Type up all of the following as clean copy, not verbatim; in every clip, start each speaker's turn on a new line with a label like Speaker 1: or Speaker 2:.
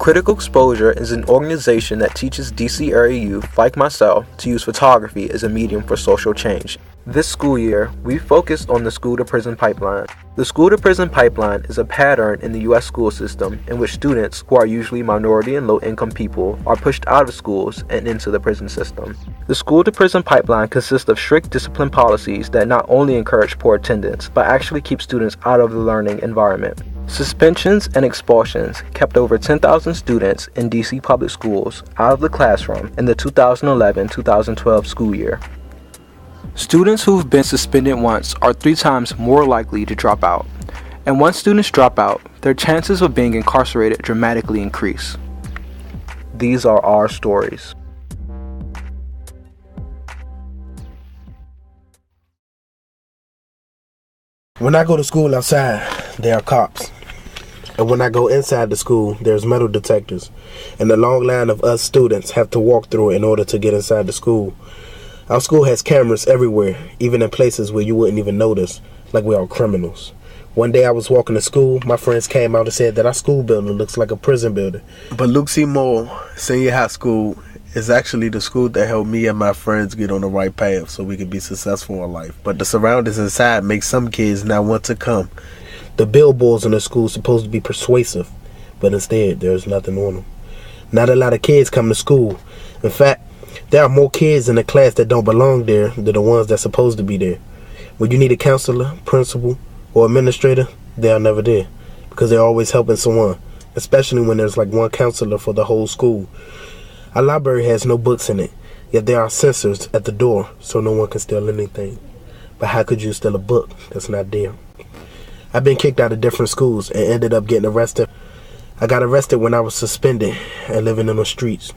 Speaker 1: Critical Exposure is an organization that teaches DC area youth, like myself, to use photography as a medium for social change. This school year, we focused on the school-to-prison pipeline. The school-to-prison pipeline is a pattern in the U.S. school system in which students, who are usually minority and low-income people, are pushed out of schools and into the prison system. The school-to-prison pipeline consists of strict discipline policies that not only encourage poor attendance, but actually keep students out of the learning environment. Suspensions and expulsions kept over 10,000 students in DC public schools out of the classroom in the 2011-2012 school year. Students who've been suspended once are 3 times more likely to drop out, and once students drop out, their chances of being incarcerated dramatically increase. These are our stories.
Speaker 2: When I go to school outside, there are cops. And when I go inside the school, there's metal detectors. And the long line of us students have to walk through it in order to get inside the school. Our school has cameras everywhere, even in places where you wouldn't even notice, like we are criminals. One day I was walking to school, my friends came out and said that our school building looks like a prison building.
Speaker 3: But Luke C. Moore Senior High School is actually the school that helped me and my friends get on the right path so we could be successful in life. But the surroundings inside make some kids not want to come.
Speaker 2: The billboards in the school are supposed to be persuasive, but instead there's nothing on them. Not a lot of kids come to school. In fact, there are more kids in the class that don't belong there than the ones that's supposed to be there. When you need a counselor, principal, or administrator, they are never there because they're always helping someone, especially when there's like one counselor for the whole school. Our library has no books in it, yet there are sensors at the door so no one can steal anything. But how could you steal a book that's not there? I've been kicked out of different schools and ended up getting arrested. I got arrested when I was suspended and living in the streets.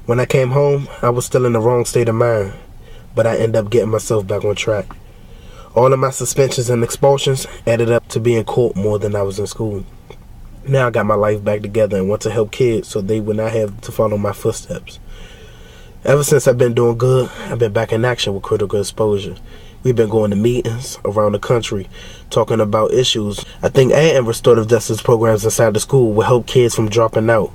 Speaker 2: When I came home, I was still in the wrong state of mind, but I ended up getting myself back on track. All of my suspensions and expulsions added up to being caught more than I was in school. Now I got my life back together and want to help kids so they would not have to follow my footsteps. Ever since I've been doing good, I've been back in action with Critical Exposure. We've been going to meetings around the country, talking about issues. I think adding restorative justice programs inside the school will help kids from dropping out.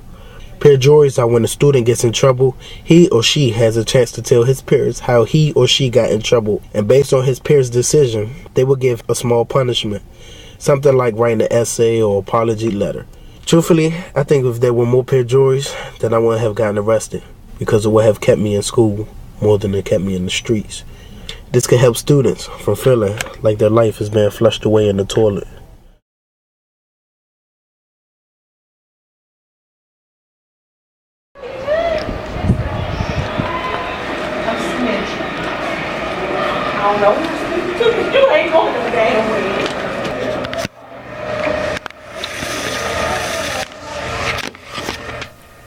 Speaker 2: Peer juries are when a student gets in trouble, he or she has a chance to tell his peers how he or she got in trouble, and based on his peers' decision, they will give a small punishment. Something like writing an essay or apology letter. Truthfully, I think if there were more peer juries, then I wouldn't have gotten arrested, because it would have kept me in school more than it kept me in the streets. This can help students from feeling like their life is being flushed away in the toilet.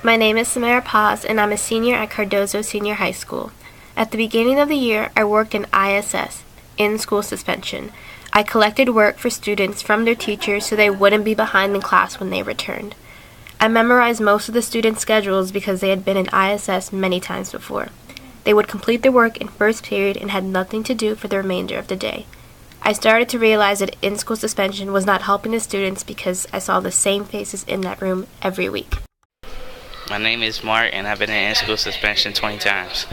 Speaker 4: My name is Samara Paz, and I'm a senior at Cardozo Senior High School. At the beginning of the year, I worked in ISS, in-school suspension. I collected work for students from their teachers so they wouldn't be behind in class when they returned. I memorized most of the students' schedules because they had been in ISS many times before. They would complete their work in first period and had nothing to do for the remainder of the day. I started to realize that in-school suspension was not helping the students because I saw the same faces in that room every week.
Speaker 5: My name is Mark, and I've been in school suspension 20 times.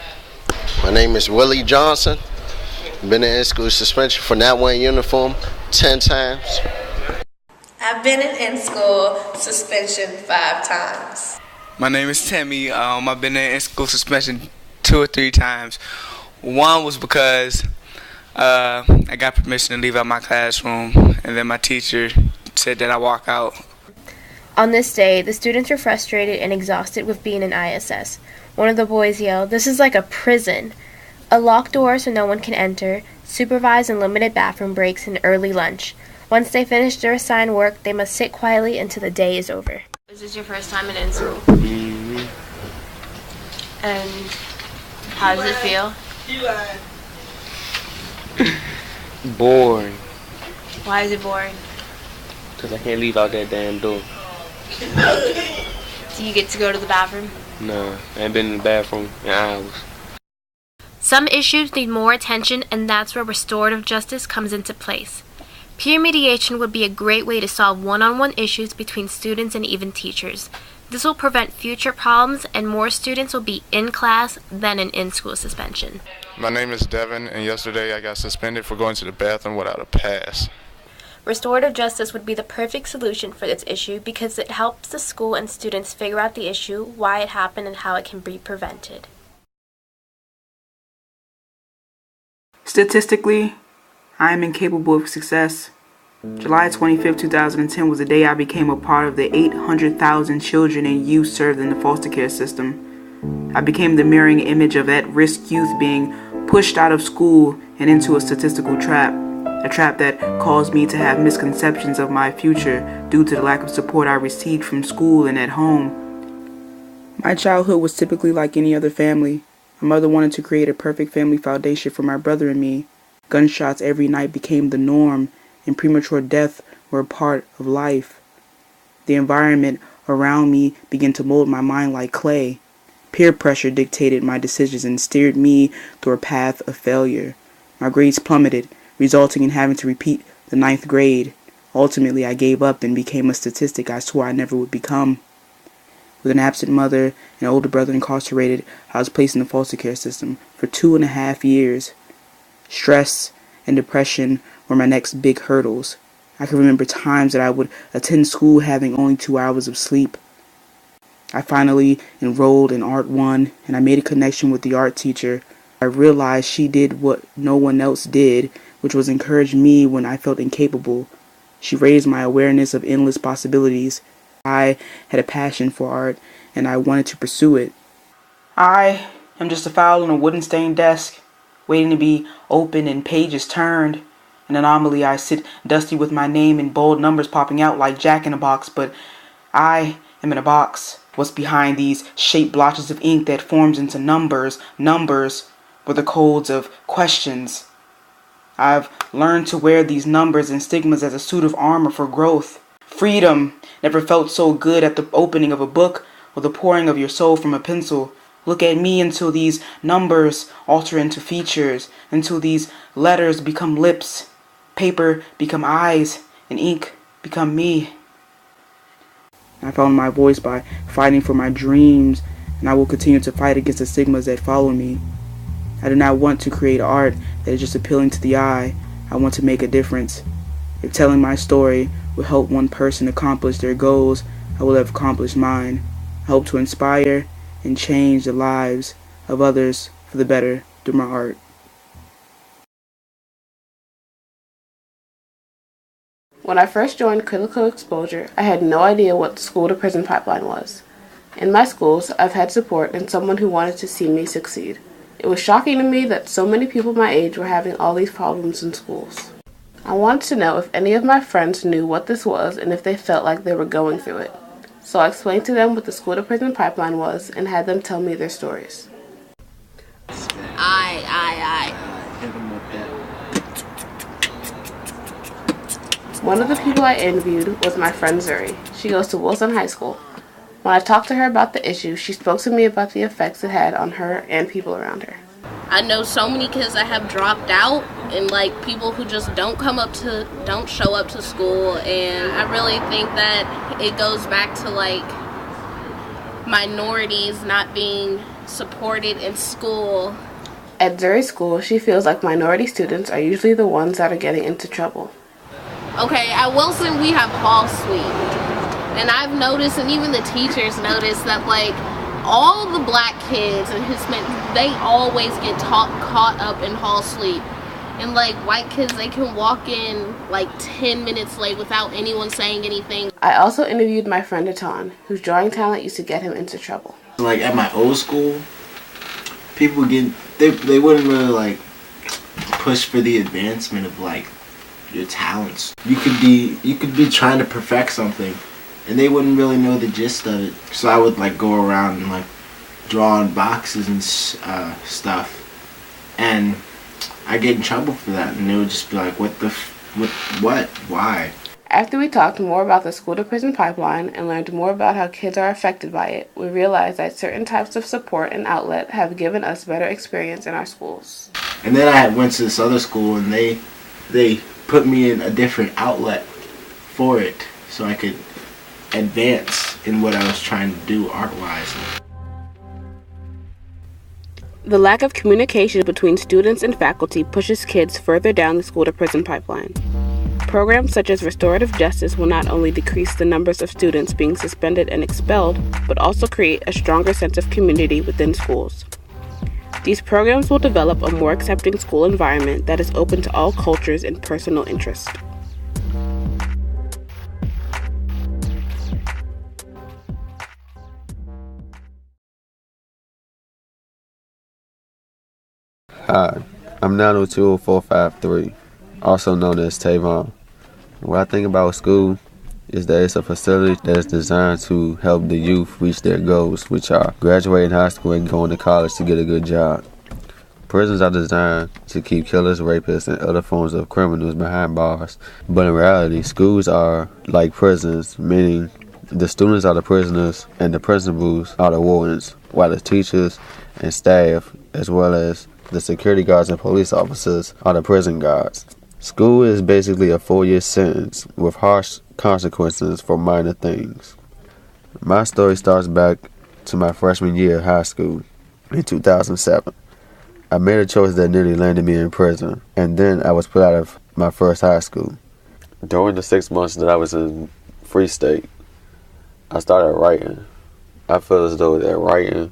Speaker 6: My name is Willie Johnson. Been in school suspension for not wearing uniform 10 times.
Speaker 7: I've been in school suspension 5 times.
Speaker 8: My name is Timmy. I've been in school suspension 2 or 3 times. One was because I got permission to leave out my classroom, and then my teacher said that I walk out.
Speaker 4: On this day, the students were frustrated and exhausted with being in ISS. One of the boys yelled, "This is like a prison." A locked door so no one can enter, supervised and limited bathroom breaks, and early lunch. Once they finish their assigned work, they must sit quietly until the day is over. Is this your first time in school?
Speaker 8: Mm-hmm.
Speaker 4: And how does it feel?
Speaker 8: Boring.
Speaker 4: Why is it boring?
Speaker 8: Because I can't leave out that damn door.
Speaker 4: Do you get to go to the bathroom?
Speaker 8: No, I ain't been in the bathroom in hours.
Speaker 4: Some issues need more attention, and that's where restorative justice comes into place. Peer mediation would be a great way to solve one-on-one issues between students and even teachers. This will prevent future problems and more students will be in class than an in-school suspension.
Speaker 9: My name is Devin, and yesterday I got suspended for going to the bathroom without a pass.
Speaker 4: Restorative justice would be the perfect solution for this issue because it helps the school and students figure out the issue, why it happened, and how it can be prevented.
Speaker 10: Statistically, I am incapable of success. July 25, 2010 was the day I became a part of the 800,000 children and youth served in the foster care system. I became the mirroring image of at-risk youth being pushed out of school and into a statistical trap. A trap that caused me to have misconceptions of my future due to the lack of support I received from school and at home. My childhood was typically like any other family. My mother wanted to create a perfect family foundation for my brother and me. Gunshots every night became the norm, and premature death were a part of life. The environment around me began to mold my mind like clay. Peer pressure dictated my decisions and steered me through a path of failure. My grades plummeted, resulting in having to repeat the 9th grade. Ultimately, I gave up and became a statistic I swore I never would become. With an absent mother and an older brother incarcerated, I was placed in the foster care system for 2.5 years. Stress and depression were my next big hurdles. I can remember times that I would attend school having only 2 hours of sleep. I finally enrolled in Art 1 and I made a connection with the art teacher. I realized she did what no one else did, which was encourage me when I felt incapable. She raised my awareness of endless possibilities. I had a passion for art, and I wanted to pursue it. I am just a file on a wooden-stained desk, waiting to be opened and pages turned. An anomaly, I sit dusty with my name in bold numbers popping out like Jack in a Box, but I am in a box. What's behind these shaped blotches of ink that forms into numbers? Numbers were the codes of questions. I've learned to wear these numbers and stigmas as a suit of armor for growth. Freedom never felt so good at the opening of a book or the pouring of your soul from a pencil. Look at me until these numbers alter into features, until these letters become lips, paper become eyes, and ink become me. I found my voice by fighting for my dreams, and I will continue to fight against the stigmas that follow me. I do not want to create art that is just appealing to the eye. I want to make a difference. If telling my story will help one person accomplish their goals, I will have accomplished mine. I hope to inspire and change the lives of others for the better through my art.
Speaker 11: When I first joined Critical Exposure, I had no idea what the school-to-prison pipeline was. In my schools, I've had support and someone who wanted to see me succeed. It was shocking to me that so many people my age were having all these problems in schools. I wanted to know if any of my friends knew what this was and if they felt like they were going through it. So I explained to them what the school-to-prison pipeline was and had them tell me their stories. One of the people I interviewed was my friend Zuri. She goes to Wilson High School. When I talked to her about the issue, she spoke to me about the effects it had on her and people around her.
Speaker 12: I know so many kids that have dropped out and people who just don't show up to school, and I really think that it goes back to minorities not being supported in school.
Speaker 11: At Zuri's school, she feels like minority students are usually the ones that are getting into trouble.
Speaker 12: Okay, at Wilson we have hall suite. And I've noticed, and even the teachers notice, that all the black kids and Hispanic, they always get caught up in hall sleep. And white kids, they can walk in 10 minutes late without anyone saying anything.
Speaker 11: I also interviewed my friend Atan, whose drawing talent used to get him into trouble.
Speaker 13: At my old school, people they wouldn't really push for the advancement of your talents. You could be trying to perfect something, and they wouldn't really know the gist of it. So I would go around and draw on boxes and stuff, and I get in trouble for that, and they would just be like, what, why?
Speaker 11: After we talked more about the school-to-prison pipeline and learned more about how kids are affected by it, we realized that certain types of support and outlet have given us better experience in our schools.
Speaker 13: And then I went to this other school, and they put me in a different outlet for it, so I could advance in what I was trying to do art-wise.
Speaker 11: The lack of communication between students and faculty pushes kids further down the school-to-prison pipeline. Programs such as restorative justice will not only decrease the numbers of students being suspended and expelled, but also create a stronger sense of community within schools. These programs will develop a more accepting school environment that is open to all cultures and personal interests.
Speaker 14: Hi, I'm 902453, also known as Tavon. What I think about school is that it's a facility that is designed to help the youth reach their goals, which are graduating high school and going to college to get a good job. Prisons are designed to keep killers, rapists, and other forms of criminals behind bars, but in reality, schools are like prisons, meaning the students are the prisoners and the principals are the wardens, while the teachers and staff, as well as the security guards and police officers, are the prison guards. School is basically a 4-year sentence with harsh consequences for minor things. My story starts back to my freshman year of high school in 2007. I made a choice that nearly landed me in prison, and then I was put out of my first high school. During the 6 months that I was in Free State, I started writing. I feel as though that writing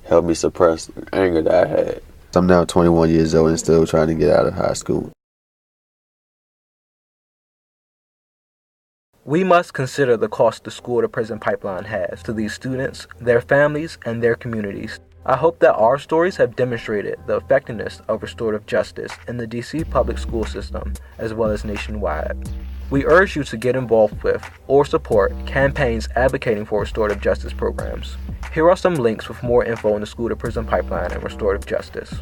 Speaker 14: helped me suppress the anger that I had. I'm now 21 years old and still trying to get out of high school.
Speaker 1: We must consider the cost the school-to-prison pipeline has to these students, their families, and their communities. I hope that our stories have demonstrated the effectiveness of restorative justice in the DC public school system, as well as nationwide. We urge you to get involved with or support campaigns advocating for restorative justice programs. Here are some links with more info on the school-to-prison pipeline and restorative justice.